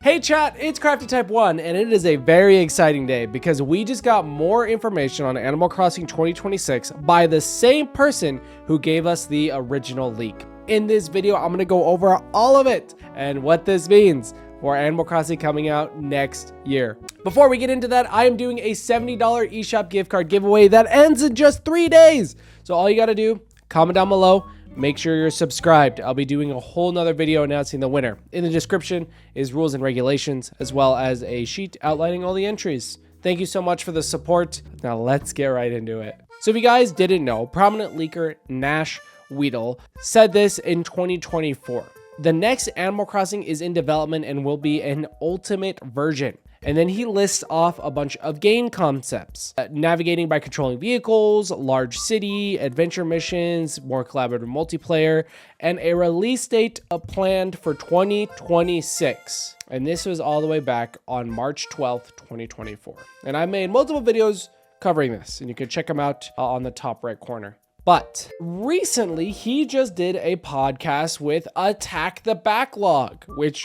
Hey chat, it's Crafty Type 1, and it is a very exciting day because we just got more information on Animal Crossing 2026 by the same person who gave us the original leak. In this video, I'm going to go over all of it and what this means for Animal Crossing coming out next year. Before we get into that, I am doing a $70 eShop gift card giveaway that ends in just 3 days. So all you got to do, comment down below. Make sure you're subscribed. I'll be doing a whole nother video announcing the winner. In the description is rules and regulations, as well as a sheet outlining all the entries. Thank you so much for the support. Now let's get right into it. So if you guys didn't know, prominent leaker Nash Weedle said this in 2024. The next Animal Crossing is in development and will be an ultimate version. And then he lists off a bunch of game concepts. Navigating by controlling vehicles, large city, adventure missions, more collaborative multiplayer, and a release date planned for 2026. And this was all the way back on March 12th, 2024. And I made multiple videos covering this, and you can check them out on the top right corner. But recently, he just did a podcast with Attack the Backlog, which,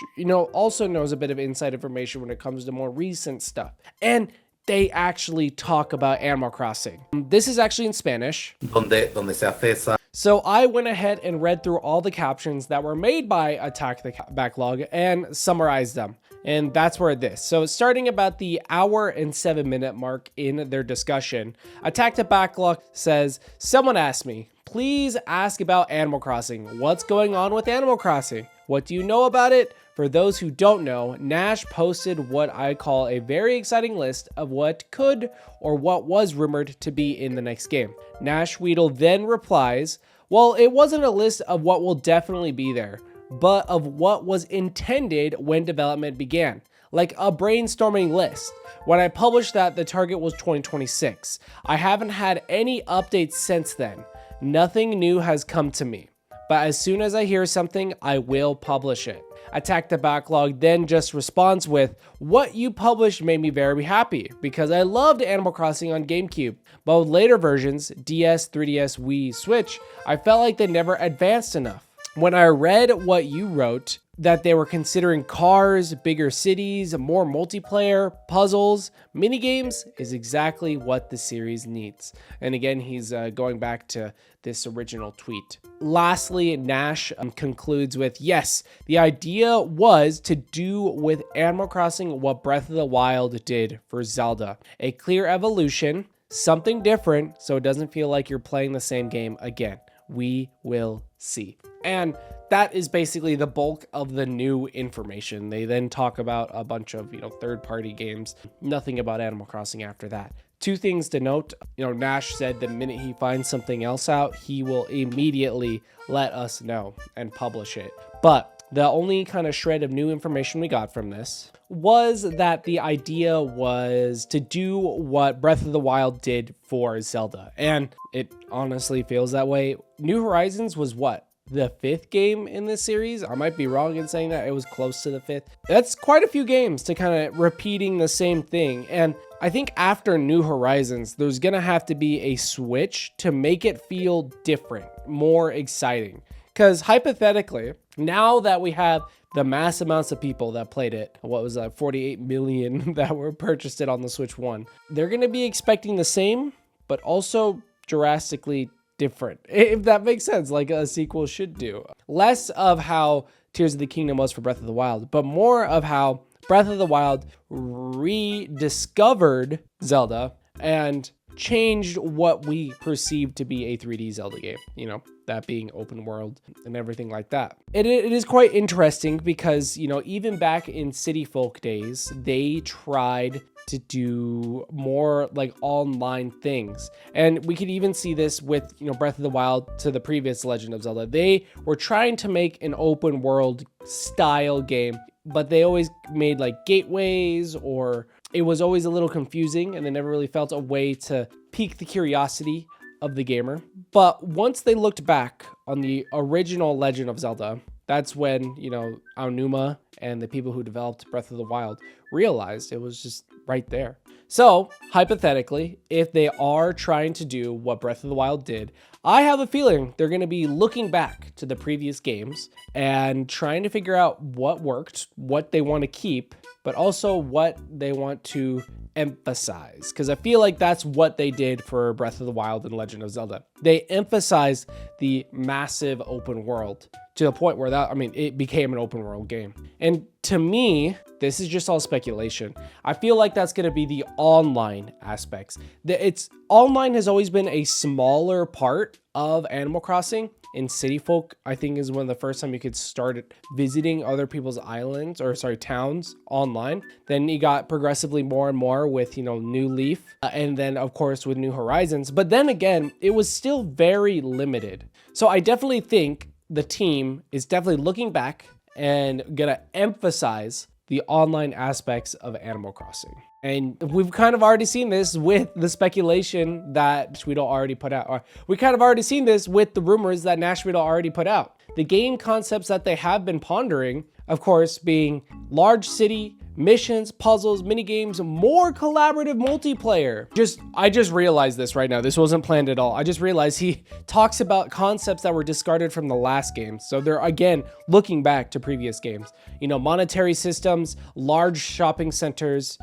also knows a bit of inside information when it comes to more recent stuff. And they actually talk about Animal Crossing. This is actually in Spanish. Donde se hace esa. So I went ahead and read through all the captions that were made by Attack the Backlog and summarized them. And that's where it is. So starting about the hour and 7-minute mark in their discussion, Attack the Backlog says, someone asked me, please ask about Animal Crossing. What's going on with Animal Crossing? What do you know about it? For those who don't know, Nash posted what I call a very exciting list of what could or what was rumored to be in the next game. Nash Weedle then replies, well, it wasn't a list of what will definitely be there, but of what was intended when development began, like a brainstorming list. When I published that, the target was 2026. I haven't had any updates since then. Nothing new has come to me, but as soon as I hear something, I will publish it. Attack the Backlog then just responds with, what you published made me very happy because I loved Animal Crossing on GameCube, but with later versions, DS, 3DS, Wii, Switch, I felt like they never advanced enough. When I read what you wrote, that they were considering cars, bigger cities, more multiplayer, puzzles, minigames is exactly what the series needs. And again, he's going back to this original tweet. Lastly, Nash concludes with, yes, the idea was to do with Animal Crossing what Breath of the Wild did for Zelda. A clear evolution, something different, so it doesn't feel like you're playing the same game again. We will see. And that is basically the bulk of the new information. They then talk about a bunch of, third-party games. Nothing about Animal Crossing after that. 2 things to note. Nash said the minute he finds something else out, he will immediately let us know and publish it. But the only kind of shred of new information we got from this was that the idea was to do what Breath of the Wild did for Zelda. And it honestly feels that way. New Horizons was what? The 5th game in this series? I might be wrong in saying that. It was close to the 5th. That's quite a few games to kind of repeating the same thing. And I think after New Horizons, there's going to have to be a switch to make it feel different, more exciting. Because hypothetically, now that we have the mass amounts of people that played it, what was that, 48 million that were purchased it on the Switch 1, they're going to be expecting the same, but also drastically different, if that makes sense, like a sequel should do. Less of how Tears of the Kingdom was for Breath of the Wild, but more of how Breath of the Wild rediscovered Zelda and changed what we perceived to be a 3D Zelda game, that being open world and everything like that. It is quite interesting because, even back in City Folk days, they tried to do more like online things. And we could even see this with, Breath of the Wild to the previous Legend of Zelda. They were trying to make an open world style game, but they always made like gateways, or it was always a little confusing, and they never really felt a way to pique the curiosity of the gamer. But once they looked back on the original Legend of Zelda, that's when, Aonuma and the people who developed Breath of the Wild realized it was just right there. So hypothetically, if they are trying to do what Breath of the Wild did, I have a feeling they're going to be looking back to the previous games and trying to figure out what worked, what they want to keep, but also what they want to emphasize. Because I feel like that's what they did for Breath of the Wild and Legend of Zelda. They emphasized the massive open world to the point where it became an open world game. And to me, this is just all speculation. I feel like that's going to be the online aspects. Online has always been a smaller part of Animal Crossing. In City Folk, I think is one of the first time you could start visiting other people's towns online. Then you got progressively more and more with, New Leaf, and then of course with New Horizons. But then again, it was still very limited. So I definitely think the team is definitely looking back and gonna emphasize the online aspects of Animal Crossing. And we've kind of already seen this with the speculation that Nash Weedle already put out. Or we kind of already seen this with the rumors that Nash Weedle already put out. The game concepts that they have been pondering, of course, being large city, missions, puzzles, minigames, more collaborative multiplayer. I just realized this right now. This wasn't planned at all. I just realized he talks about concepts that were discarded from the last game. So they're, again, looking back to previous games. Monetary systems, large shopping centers,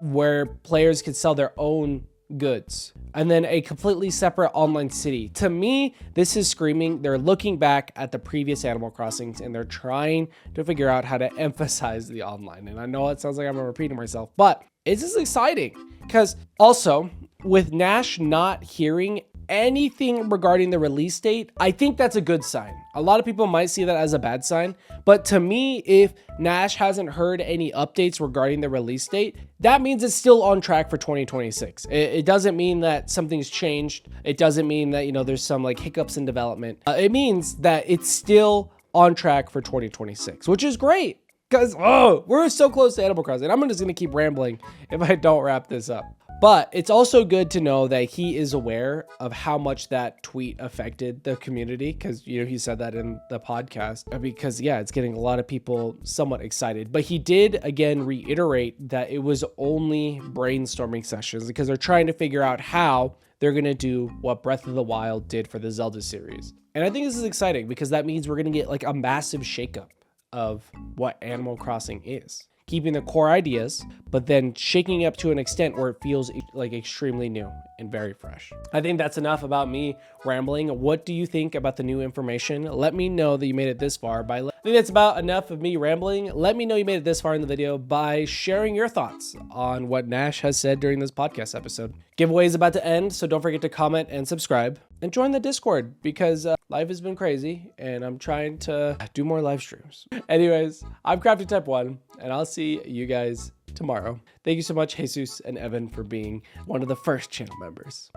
where players could sell their own goods, and then a completely separate online city. To me, this is screaming they're looking back at the previous Animal Crossings and they're trying to figure out how to emphasize the online. And I know it sounds like I'm repeating myself, but it's just exciting because also with Nash not hearing anything regarding the release date, I think that's a good sign. A lot of people might see that as a bad sign, but to me, if Nash hasn't heard any updates regarding the release date, that means it's still on track for 2026. It doesn't mean that something's changed. It doesn't mean that, there's some hiccups in development. It means that it's still on track for 2026, which is great because, we're so close to Animal Crossing. I'm just going to keep rambling if I don't wrap this up. But it's also good to know that he is aware of how much that tweet affected the community because, he said that in the podcast because, it's getting a lot of people somewhat excited. But he did, again, reiterate that it was only brainstorming sessions because they're trying to figure out how they're going to do what Breath of the Wild did for the Zelda series. And I think this is exciting because that means we're going to get a massive shakeup of what Animal Crossing is. Keeping the core ideas, but then shaking it up to an extent where it feels extremely new and very fresh. I think that's enough about me rambling. What do you think about the new information? Let me know that you made it this far I think that's about enough of me rambling. Let me know you made it this far in the video by sharing your thoughts on what Nash has said during this podcast episode. Giveaway is about to end, so don't forget to comment and subscribe and join the Discord because life has been crazy and I'm trying to do more live streams. Anyways, I'm Crafty Type 1 and I'll see you guys tomorrow. Thank you so much, Jesus and Evan, for being one of the first channel members.